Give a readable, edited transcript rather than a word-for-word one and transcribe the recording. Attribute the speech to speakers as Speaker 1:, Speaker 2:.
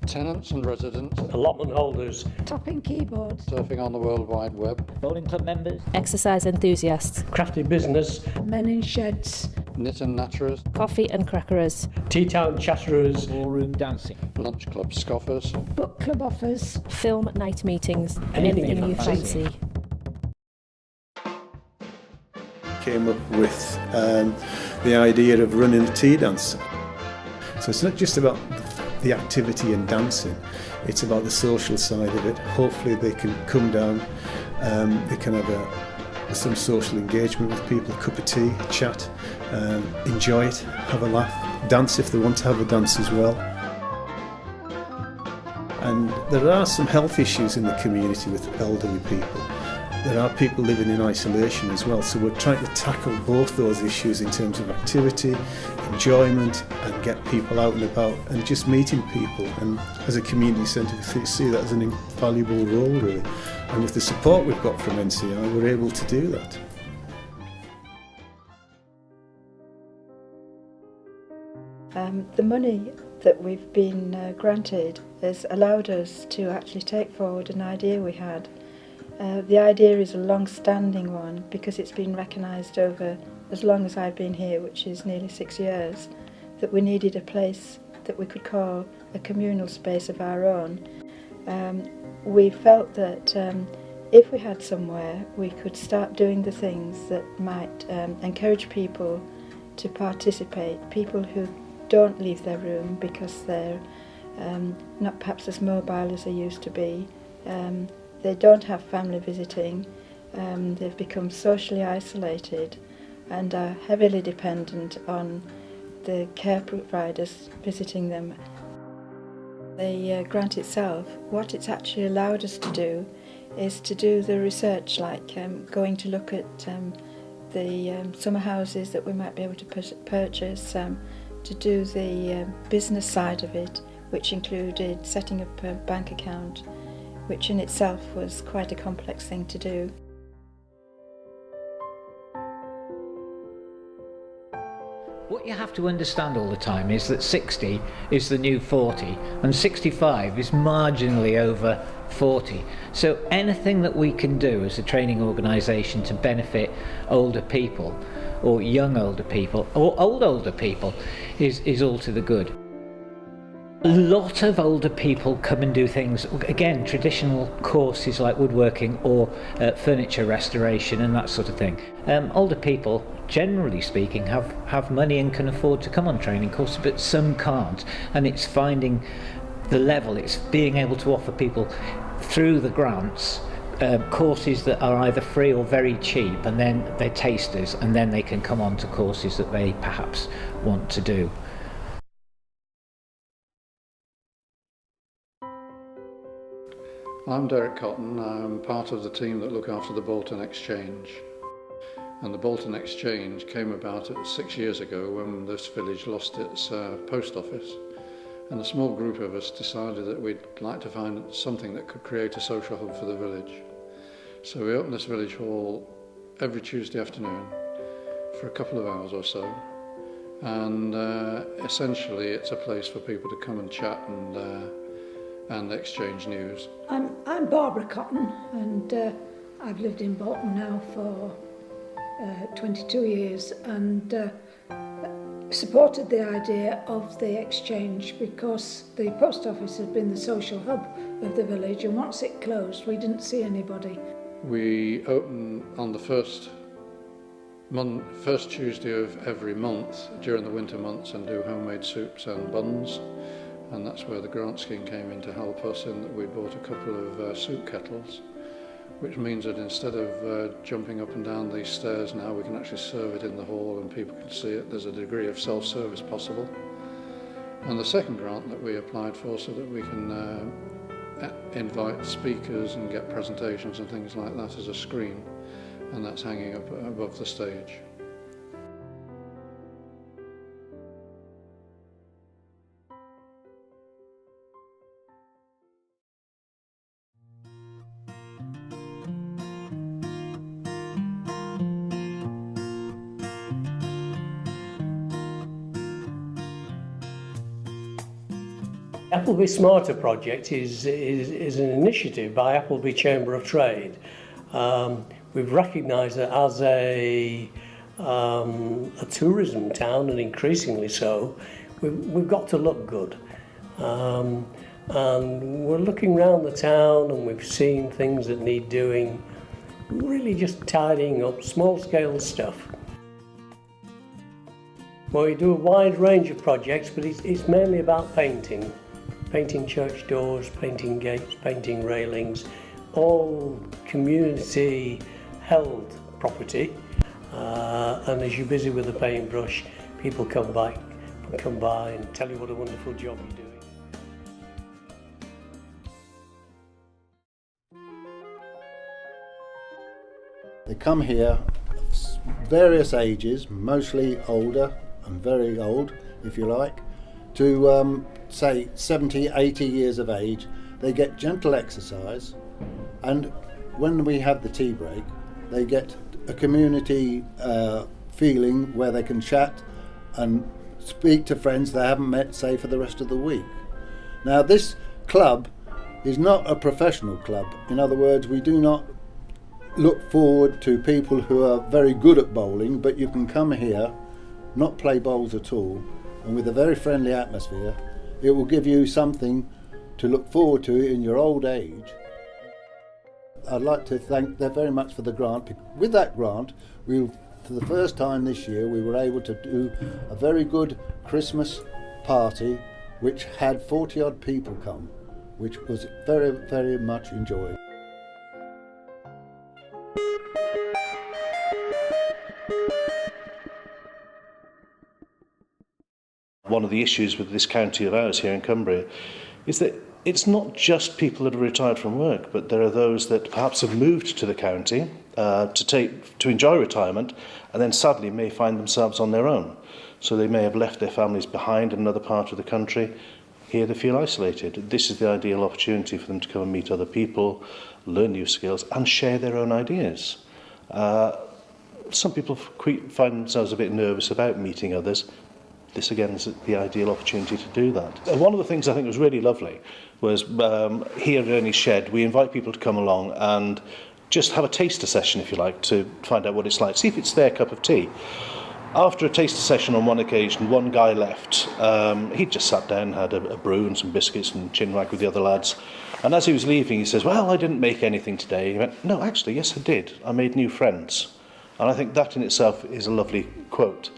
Speaker 1: Tenants and residents,
Speaker 2: allotment holders,
Speaker 3: tapping keyboards,
Speaker 1: surfing on the World Wide Web,
Speaker 4: bowling club members,
Speaker 5: exercise enthusiasts,
Speaker 2: crafty business,
Speaker 3: men in sheds,
Speaker 1: knit and natterers,
Speaker 5: coffee and crackerers,
Speaker 2: tea town chatterers,
Speaker 4: ballroom dancing,
Speaker 1: lunch club scoffers,
Speaker 3: book club offers,
Speaker 5: film night meetings,
Speaker 2: Anything
Speaker 5: anything
Speaker 2: you
Speaker 5: you
Speaker 2: fancy.
Speaker 5: fancy.
Speaker 6: Came up with the idea of running a tea dance. So it's not just about the activity and dancing, it's about the social side of it. Hopefully they can come down, they can have some social engagement with people, a cup of tea, chat, enjoy it, have a laugh, dance if they want to have a dance as well. And there are some health issues in the community with elderly people. There are people living in isolation as well, so we're trying to tackle both those issues in terms of activity, enjoyment, and get people out and about and just meeting people. And as a community centre, we see that as an invaluable role, really. And with the support we've got from NCI, we're able to do that.
Speaker 7: The money that we've been granted has allowed us to actually take forward an idea we had. The idea is a long-standing one because it's been recognised over as long as I've been here, which is nearly 6 years, that we needed a place that we could call a communal space of our own. We felt that if we had somewhere, we could start doing the things that might encourage people to participate, people who don't leave their room because they're not perhaps as mobile as they used to be. They don't have family visiting, they've become socially isolated and are heavily dependent on the care providers visiting them. The grant itself, what it's actually allowed us to do is to do the research, like going to look at the summer houses that we might be able to purchase, to do the business side of it, which included setting up a bank account, which in itself was quite a complex thing to do.
Speaker 4: What you have to understand all the time is that 60 is the new 40 and 65 is marginally over 40. So anything that we can do as a training organisation to benefit older people or young older people or older people is all to the good. A lot of older people come and do things, again, traditional courses like woodworking or furniture restoration and that sort of thing. Older people, generally speaking, have money and can afford to come on training courses, but some can't. And it's finding the level, it's being able to offer people through the grants courses that are either free or very cheap, and then they're tasters, and then they can come on to courses that they perhaps want to do.
Speaker 1: I'm Derek Cotton. I'm part of the team that look after the Bolton Exchange. And the Bolton Exchange came about 6 years ago when this village lost its post office. And a small group of us decided that we'd like to find something that could create a social hub for the village. So we opened this village hall every Tuesday afternoon for a couple of hours or so. And essentially it's a place for people to come and chat and exchange news.
Speaker 3: I'm Barbara Cotton, and I've lived in Bolton now for 22 years, and supported the idea of the exchange because the post office had been the social hub of the village, and once it closed we didn't see anybody.
Speaker 1: We open on the first Tuesday of every month during the winter months and do homemade soups and buns. And that's where the grant scheme came in to help us, in that we bought a couple of soup kettles, which means that instead of jumping up and down these stairs now, we can actually serve it in the hall and people can see it. There's a degree of self-service possible. And the second grant that we applied for, so that we can invite speakers and get presentations and things like that, as a screen, and that's hanging up above the stage.
Speaker 2: Appleby Smarter project is an initiative by Appleby Chamber of Trade. We've recognised that as a tourism town, and increasingly so, we've got to look good. And we're looking around the town and we've seen things that need doing, really just tidying up, small-scale stuff. Well, we do a wide range of projects, but it's mainly about painting. Painting church doors, painting gates, painting railings, all community-held property. And as you're busy with the paintbrush, people come by and tell you what a wonderful job you're doing.
Speaker 8: They come here, various ages, mostly older and very old, if you like, to say 70, 80 years of age. They get gentle exercise, and when we have the tea break, they get a community feeling where they can chat and speak to friends they haven't met, say, for the rest of the week. Now, this club is not a professional club. In other words, we do not look forward to people who are very good at bowling, but you can come here, not play bowls at all, and with a very friendly atmosphere, it will give you something to look forward to in your old age. I'd like to thank them very much for the grant. With that grant, for the first time this year, we were able to do a very good Christmas party, which had 40 odd people come, which was very, very much enjoyed.
Speaker 9: One of the issues with this county of ours here in Cumbria is that it's not just people that are retired from work, but there are those that perhaps have moved to the county to enjoy retirement, and then sadly may find themselves on their own. So they may have left their families behind in another part of the country. Here they feel isolated. This is the ideal opportunity for them to come and meet other people, learn new skills, and share their own ideas. Some people find themselves a bit nervous about meeting others. This again is the ideal opportunity to do that. One of the things I think was really lovely was here at Ernie's Shed, we invite people to come along and just have a taster session, if you like, to find out what it's like, see if it's their cup of tea. After a taster session on one occasion, one guy left. He'd just sat down, had a brew and some biscuits and chinwag with the other lads. And as he was leaving, he says, "Well, I didn't make anything today." He went, "No, actually, yes, I did. I made new friends." And I think that in itself is a lovely quote.